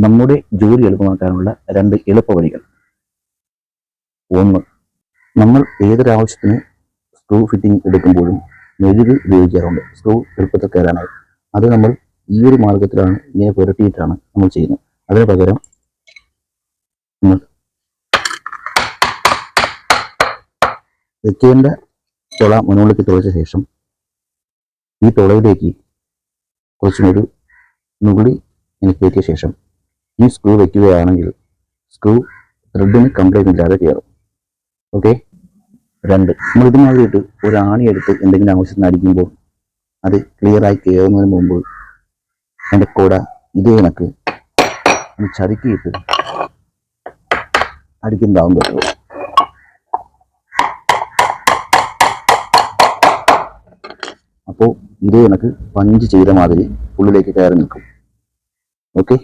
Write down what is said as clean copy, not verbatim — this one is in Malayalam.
നമ്മുടെ ജോലി എളുപ്പമാക്കാനുള്ള 2 എളുപ്പ വഴികൾ. 1. നമ്മൾ ഏതൊരാവശ്യത്തിന് സ്ക്രൂ ഫിറ്റിംഗ് എടുക്കുമ്പോഴും മെഴുക് ഉപയോഗിക്കാറുണ്ട് സ്ക്രൂ എളുപ്പത്തിൽ കയറാനായി. അത് നമ്മൾ ഈ ഒരു മാർഗത്തിലാണ്, ഇങ്ങനെ പുരട്ടിയിട്ടാണ് നമ്മൾ ചെയ്യുന്നത്. അതിന് പകരം നമ്മൾ വെക്കേണ്ട തുള മുന്നോട്ടേക്ക് തുളച്ച ശേഷം ഈ തുളയിലേക്ക് കുറച്ചും നുള്ളി കയറ്റിയ ശേഷം ഈ സ്ക്രൂ വയ്ക്കുകയാണെങ്കിൽ സ്ക്രൂ ത്രെഡിന് കംപ്ലൈൻറ്റ് ഇല്ലാതെ കയറും. ഓക്കെ. 2. നമ്മൾ ഇതുമാതിരിയിട്ട് ഒരു ആണി എടുത്ത് എന്തെങ്കിലും ആവശ്യത്തിന് അടിക്കുമ്പോൾ അത് ക്ലിയറായി കയറുന്നതിന് മുമ്പ് അതിൻ്റെ കൂടെ ഇതേ കണക്ക് ചതുക്കിയിട്ട് അടിക്കുന്നതാവും പറ്റുമോ. അപ്പോൾ ഇതേ കണക്ക് പഞ്ച് ചെയ്ത മാതിരി ഉള്ളിലേക്ക് കയറി നിൽക്കും. ഓക്കെ.